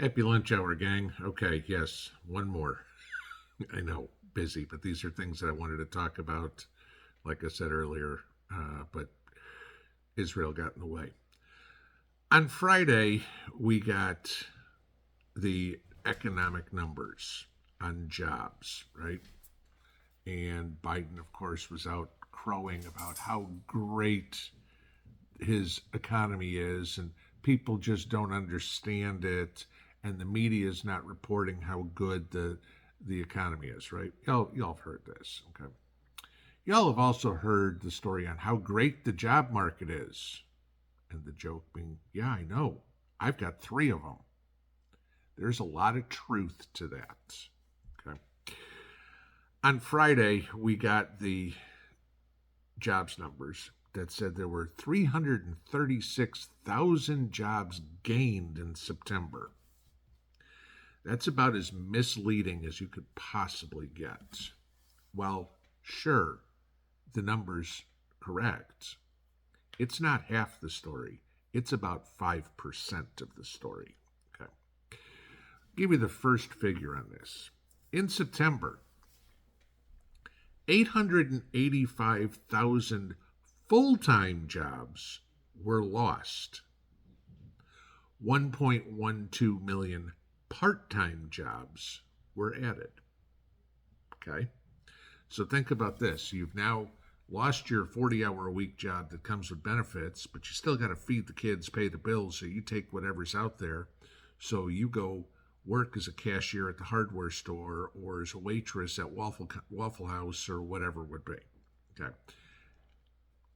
Happy lunch hour, gang. Okay, yes, one more. I know, busy, but these are things that I wanted to talk about, like I said earlier, but Israel got in the way. On Friday, we got the economic numbers on jobs, right? And Biden, of course, was out crowing about how great his economy is, and people just don't understand it, and the media is not reporting how good the economy is. Right? Y'all have heard this, okay? Y'all have also heard the story on how great the job market is, and the joke being, "Yeah, I know. I've got three of them." There's a lot of truth to that. Okay. On Friday, we got the jobs numbers that said there were 336,000 jobs gained in September. That's about as misleading as you could possibly get. Well, sure, the number's correct. It's not half the story. It's about 5% of the story. Okay. I'll give you the first figure on this. In September, 885,000 full time jobs were lost. 1.12 million part time jobs were added. Okay? So think about this. You've now lost your 40-hour a week job that comes with benefits, but you still got to feed the kids, pay the bills, so you take whatever's out there. So you go work as a cashier at the hardware store or as a waitress at Waffle House or whatever it would be. Okay.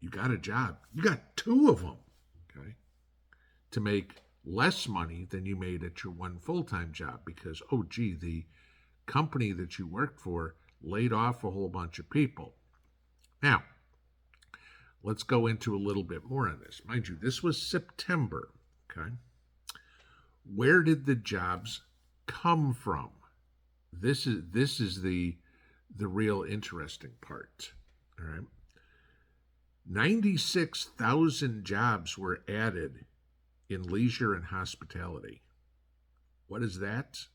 You got a job. You got two of them. Okay. To make less money than you made at your one full-time job because, oh, gee, the company that you worked for laid off a whole bunch of people. Now, let's go into a little bit more on this. Mind you, this was September. Okay. Where did the jobs come from? This is the real interesting part. All right. 96,000 jobs were added in leisure and hospitality. What is that?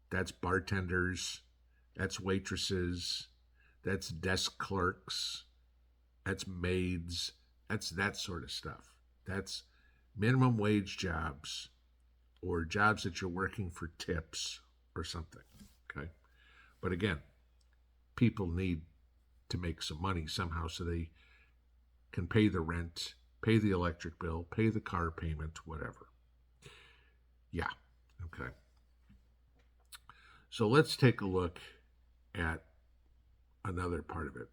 That's bartenders, that's waitresses, that's desk clerks, that's maids, that's that sort of stuff. That's minimum wage jobs or jobs that you're working for tips or something. Okay. But again, people need to make some money somehow so they can pay the rent, pay the electric bill, pay the car payment, whatever. Yeah. Okay. So let's take a look at another part of it.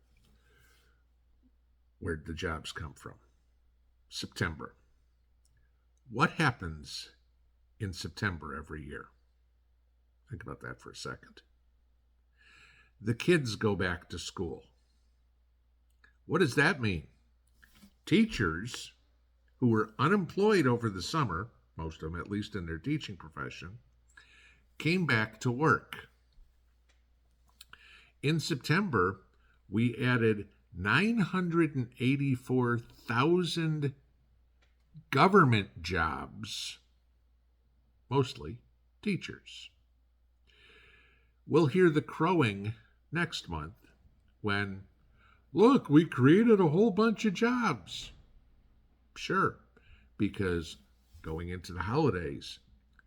Where the jobs come from? September. What happens in September every year? Think about that for a second. The kids go back to school. What does that mean? Teachers who were unemployed over the summer, most of them at least in their teaching profession, came back to work. In September, we added 984,000 government jobs, mostly teachers. We'll hear the crowing next month when, look, we created a whole bunch of jobs. Sure, because going into the holidays,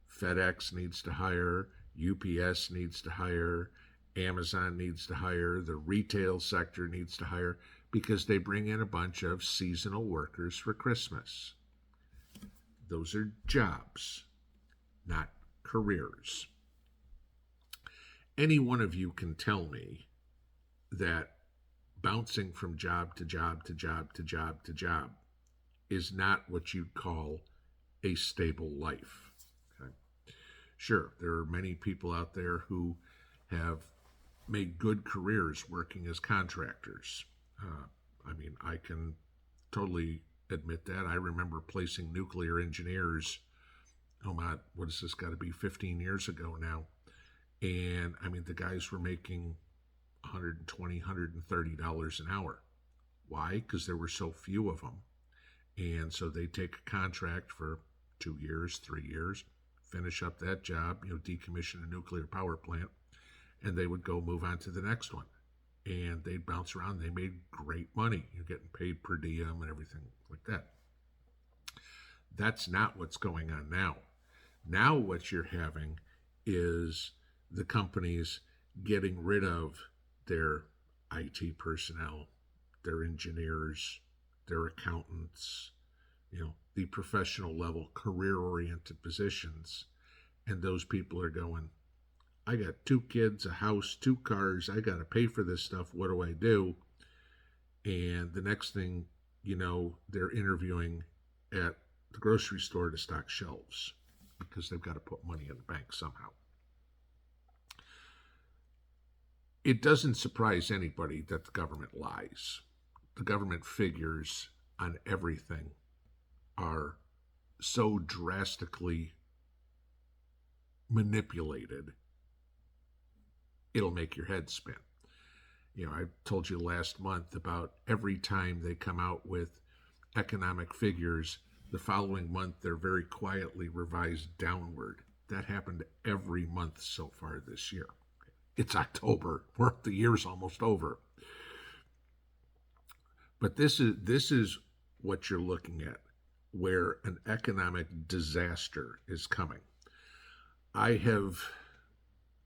FedEx needs to hire, UPS needs to hire, Amazon needs to hire, the retail sector needs to hire because they bring in a bunch of seasonal workers for Christmas. Those are jobs, not careers. Any one of you can tell me that bouncing from job to job to job to job to job is not what you'd call a stable life. Okay? Sure, there are many people out there who have made good careers working as contractors. I can totally admit that. I remember placing nuclear engineers, oh my, what has this got to be, 15 years ago now. And the guys were making $120, $130 an hour. Why? Because there were so few of them. And so they take a contract for 2 years, 3 years, finish up that job, decommission a nuclear power plant, and they would go move on to the next one. And they'd bounce around. They made great money. You're getting paid per diem and everything like that. That's not what's going on now. Now what you're having is the companies getting rid of their IT personnel, their engineers, their accountants, the professional level, career-oriented positions. And those people are going, I got 2 kids, a house, 2 cars. I got to pay for this stuff. What do I do? And the next thing they're interviewing at the grocery store to stock shelves because they've got to put money in the bank somehow. It doesn't surprise anybody that the government lies. The government figures on everything are so drastically manipulated, it'll make your head spin. I told you last month about every time they come out with economic figures, the following month they're very quietly revised downward. That happened every month so far this year. It's October. The year's almost over. But this is what you're looking at, where an economic disaster is coming. I have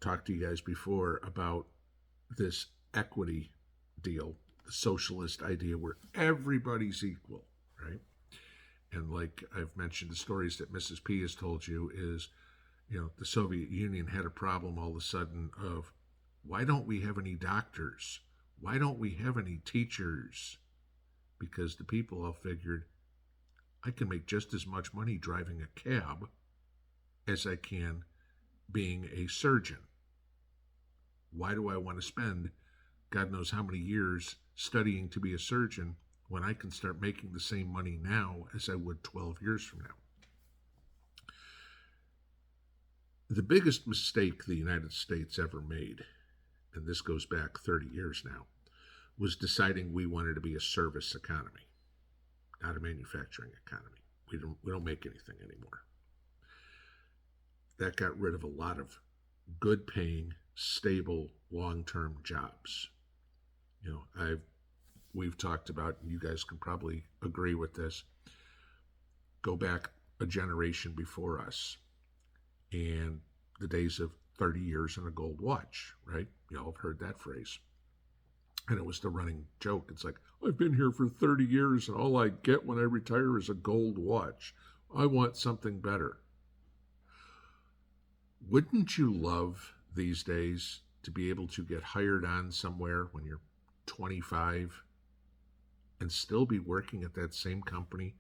talked to you guys before about this equity deal, the socialist idea where everybody's equal, right? And like I've mentioned, the stories that Mrs. P has told you is, the Soviet Union had a problem all of a sudden of, why don't we have any doctors? Why don't we have any teachers? Because the people all figured, I can make just as much money driving a cab as I can being a surgeon. Why do I want to spend God knows how many years studying to be a surgeon when I can start making the same money now as I would 12 years from now? The biggest mistake the United States ever made, and this goes back 30 years now, was deciding we wanted to be a service economy, not a manufacturing economy. We don't make anything anymore. That got rid of a lot of good paying, stable, long-term jobs. We've talked about, and you guys can probably agree with this, go back a generation before us and the days of 30 years and a gold watch, right? You all have heard that phrase. And it was the running joke. It's like, I've been here for 30 years and all I get when I retire is a gold watch. I want something better. Wouldn't you love these days to be able to get hired on somewhere when you're 25 and still be working at that same company,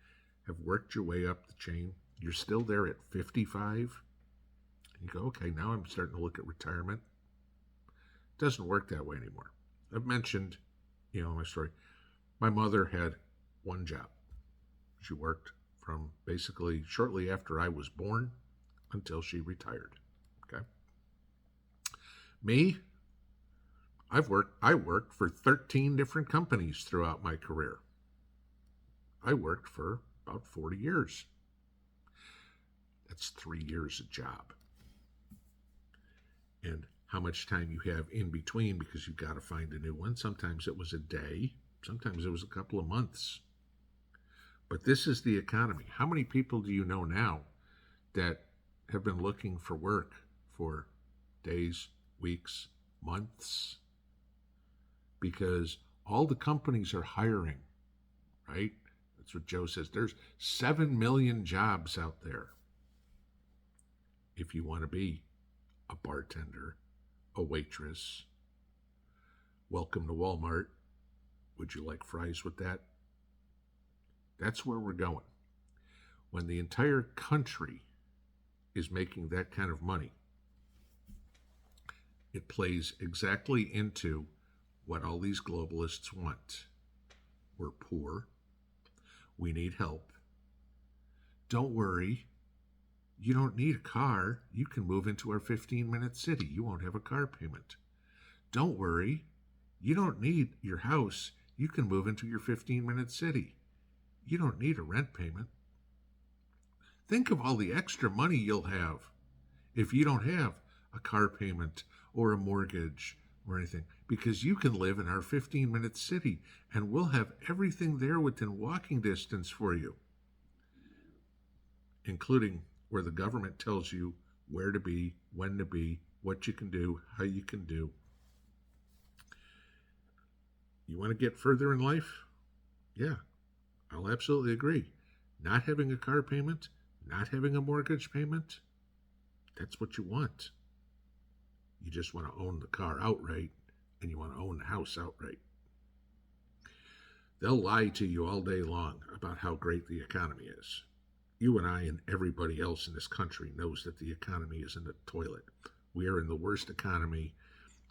have worked your way up the chain, you're still there at 55, and you go, okay, now I'm starting to look at retirement. It doesn't work that way anymore. I've mentioned, my story. My mother had one job. She worked from basically shortly after I was born until she retired. Okay. Me, I worked for 13 different companies throughout my career. I worked for about 40 years. That's 3 years a job. And how much time you have in between, because you've got to find a new one. Sometimes it was a day. Sometimes it was a couple of months. But this is the economy. How many people do you know now that have been looking for work for days, weeks, months? Because all the companies are hiring, right? That's what Joe says. There's 7 million jobs out there. If you want to be a bartender, a waitress, welcome to Walmart. Would you like fries with that? That's where we're going. When the entire country is making that kind of money, it plays exactly into what all these globalists want. We're poor. We need help. Don't worry. You don't need a car. You can move into our 15-minute city. You won't have a car payment. Don't worry. You don't need your house. You can move into your 15-minute city. You don't need a rent payment. Think of all the extra money you'll have if you don't have a car payment or a mortgage or anything, because you can live in our 15-minute city and we'll have everything there within walking distance for you, including where the government tells you where to be, when to be, what you can do, how you can do. You want to get further in life? Yeah, I'll absolutely agree. Not having a car payment, not having a mortgage payment, that's what you want. You just want to own the car outright, and you want to own the house outright. They'll lie to you all day long about how great the economy is. You and I and everybody else in this country knows that the economy is in the toilet. We are in the worst economy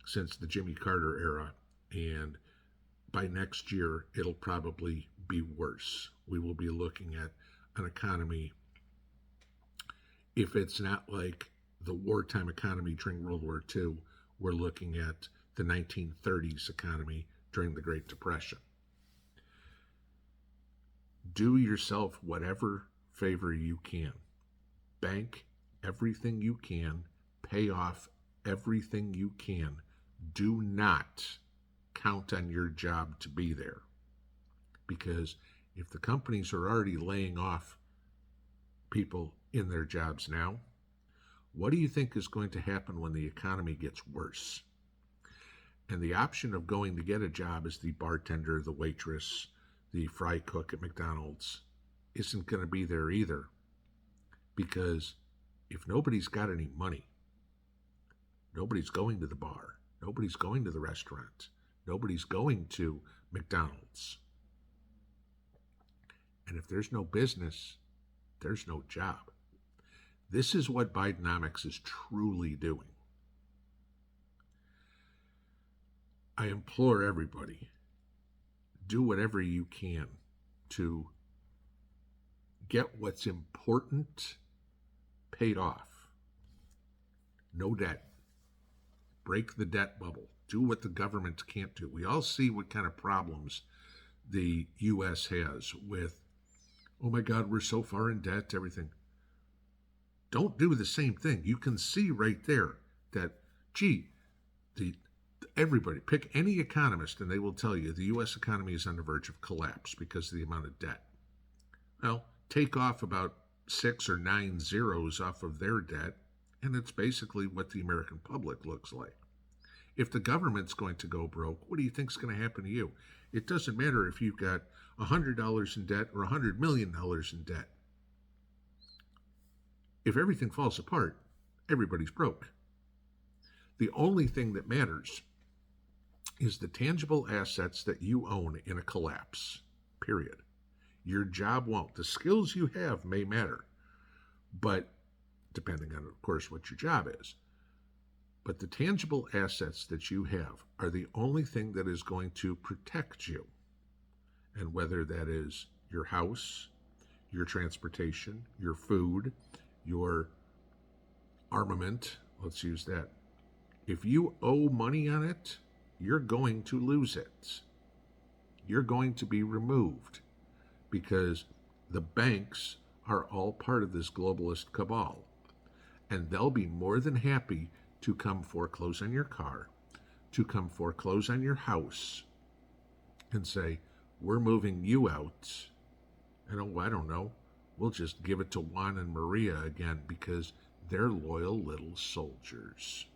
since the Jimmy Carter era, and by next year, it'll probably be worse. We will be looking at an economy, if it's not like the wartime economy during World War II, we're looking at the 1930s economy during the Great Depression. Do yourself whatever favor you can. Bank everything you can. Pay off everything you can. Do not count on your job to be there. Because if the companies are already laying off people in their jobs now, what do you think is going to happen when the economy gets worse? And the option of going to get a job as the bartender, the waitress, the fry cook at McDonald's isn't going to be there either. Because if nobody's got any money, nobody's going to the bar, nobody's going to the restaurant, nobody's going to McDonald's. And if there's no business, there's no job. This is what Bidenomics is truly doing. I implore everybody, do whatever you can to get what's important paid off. No debt. Break the debt bubble. Do what the government can't do. We all see what kind of problems the U.S. has with, oh my God, we're so far in debt, everything. Don't do the same thing. You can see right there that, everybody, pick any economist and they will tell you the U.S. economy is on the verge of collapse because of the amount of debt. Well, take off about 6 or 9 zeros off of their debt, and it's basically what the American public looks like. If the government's going to go broke, what do you think is going to happen to you? It doesn't matter if you've got $100 in debt or $100 million in debt. If everything falls apart, everybody's broke. The only thing that matters is the tangible assets that you own in a collapse, period. Your job won't. The skills you have may matter, but depending on, of course, what your job is. But the tangible assets that you have are the only thing that is going to protect you. And whether that is your house, your transportation, your food, your armament, let's use that. If you owe money on it, you're going to lose it. You're going to be removed because the banks are all part of this globalist cabal. And they'll be more than happy to come foreclose on your car, to come foreclose on your house, and say, we're moving you out. And oh, I don't know, we'll just give it to Juan and Maria again because they're loyal little soldiers.